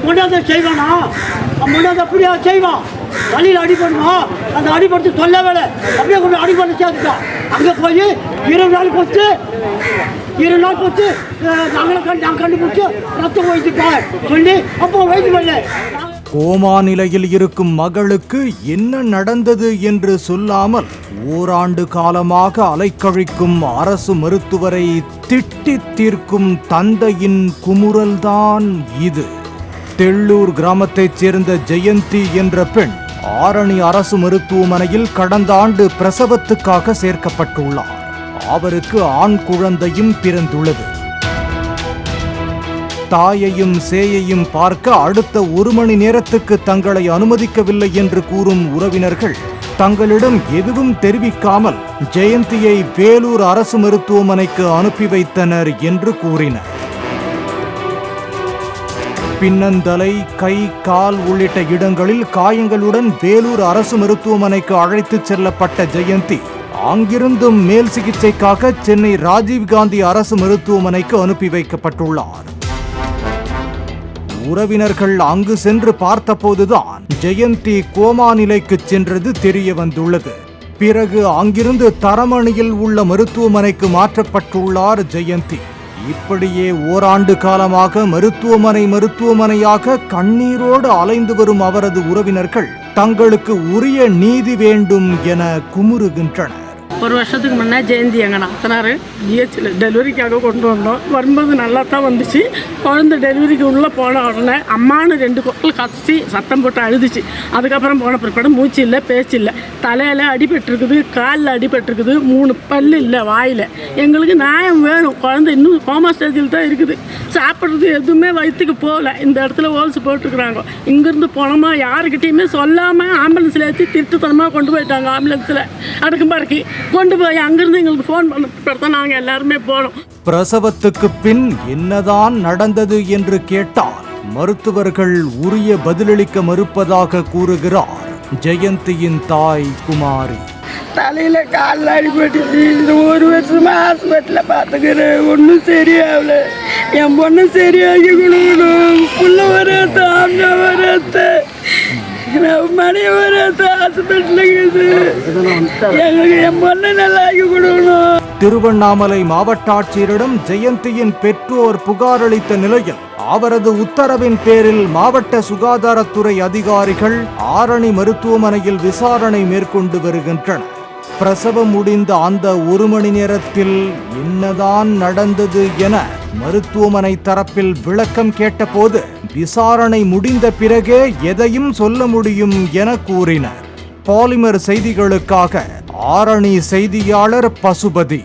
முன்னாடி செய்வானா முன்னாடி அப்படியே செய்வான். வழியில் அடிபடுமா அந்த அடிபடுத்து சொல்லவே அப்படியே கொண்டு அடிபட்டு சேர்த்துட்டான். அங்கே போய் 2 நாள் போச்சு நான் கண்டுபிடிச்சி ரத்தம் வைத்துட்டேன் சொல்லி அப்போ வைத்து வரல. கோமா நிலையில் இருக்கும் மகளுக்கு என்ன நடந்தது என்று சொல்லாமல் ஓராண்டு காலமாக அலைக்கழிக்கும் அரசு மருத்துவரை திட்டி தீர்க்கும் தந்தையின் குமுறல்தான் இது. தெள்ளூர் கிராமத்தைச் சேர்ந்த ஜெயந்தி என்ற பெண் ஆரணி அரசு மருத்துவமனையில் கடந்த ஆண்டு பிரசவத்துக்காக சேர்க்கப்பட்டுள்ளார். அவருக்கு ஆண் குழந்தையும் பிறந்துள்ளது. தாயையும் சேயையும் பார்க்க அடுத்த 1 மணி நேரத்துக்கு தங்களை அனுமதிக்கவில்லை என்று கூறும் உறவினர்கள் தங்களிடம் எதுவும் தெரிவிக்காமல் ஜெயந்தியை வேலூர் அரசு மருத்துவமனைக்கு அனுப்பி வைத்தனர் என்று கூறினர். பின்னந்தலை, கை, கால் உள்ளிட்ட இடங்களில் காயங்களுடன் வேலூர் அரசு மருத்துவமனைக்கு அழைத்துச் செல்லப்பட்ட ஜெயந்தி அங்கிருந்தும் மேல் சிகிச்சைக்காக சென்னை ராஜீவ்காந்தி அரசு மருத்துவமனைக்கு அனுப்பி வைக்கப்பட்டுள்ளார். உறவினர்கள் அங்கு சென்று பார்த்தபோதுதான் ஜெயந்தி கோமா நிலைக்கு சென்றது தெரிய வந்துள்ளது. பிறகு அங்கிருந்து தரமணியில் உள்ள மருத்துவமனைக்கு மாற்றப்பட்டுள்ளார் ஜெயந்தி. இப்படியே ஓராண்டு காலமாக மருத்துவமனையாக கண்ணீரோடு அலைந்து வரும் அவரது உறவினர்கள் தங்களுக்கு உரிய நீதி வேண்டும் என குமுறுகின்றனர். 1 வருஷத்துக்கு முன்னே ஜெயந்தி எங்கள் நாத்தனார் ஜிஹெச்சில் டெலிவரிக்காக கொண்டு வந்தோம். வரும்போது நல்லா தான் வந்துச்சு. குழந்தை டெலிவரிக்கு உள்ளே போன உடனே அம்மானு 2 குரல் கத்தி சத்தம் போட்டு அழுதுச்சு. அதுக்கப்புறம் போன பிற்பாடு மூச்சு இல்லை, பேச்சு இல்லை, தலையில் அடிபட்டுருக்குது, காலில் அடிபட்டுருக்குது, 3 பல் இல்லை வாயில். எங்களுக்கு நியாயம் வேணும். குழந்தை இன்னும் கோமா ஸ்டேஜில் தான் இருக்குது. சாப்பிட்றது எதுவுமே வயிற்றுக்கு போகல. இந்த இடத்துல ஹோல்ஸ் போட்டுருக்குறாங்க. இங்கேருந்து போனோமா யாருக்கிட்டையுமே சொல்லாமல் ஆம்புலன்ஸில் ஏற்றி திருட்டுத்தனமாக கொண்டு போயிட்டாங்க. ஆம்புலன்ஸில் அடக்கும்பாருக்கு கொண்டு போய் அங்கிருந்து எங்களுக்கு ஃபோன் பண்ண நாங்கள் எல்லாருமே போனோம். பிரசவத்துக்கு பின் என்னதான் நடந்தது என்று கேட்டால் மருத்துவர்கள் உரிய பதிலளிக்க மறுப்பதாக கூறுகிறார் ஜெயந்தியின் தாய் குமாரி. தலையில் காலில் அடிபட்டுச்சு. இந்த 1 வருஷமா ஹாஸ்பிட்டலில் பார்த்துக்கிறேன். ஒன்றும் சரியாகல. என் பொண்ணு சரியாகி கொடுக்கணும். புள்ள வராத்த ஆம்னா வராத்த மணி வராத்த ஹாஸ்பிட்டலுக்கு எங்களுக்கு என் பொண்ணு நல்லா ஆகி கொடுக்கணும். திருவண்ணாமலை மாவட்ட ஆட்சியரிடம் ஜெயந்தியின் பெற்றோர் புகார் அளித்த நிலையில் அவரது உத்தரவின் பேரில் மாவட்ட சுகாதாரத்துறை அதிகாரிகள் ஆரணி மருத்துவமனையில் விசாரணை மேற்கொண்டு வருகின்றனர். பிரசவம் முடிந்த அந்த 1 மணி நேரத்தில் என்னதான் நடந்தது என மருத்துவமனை தரப்பில் விளக்கம் கேட்டபோது விசாரணை முடிந்த பிறகே எதையும் சொல்ல முடியும் என கூறினர். பாலிமர் செய்திகளுக்காக ஆரணி செய்தியாளர் பசுபதி.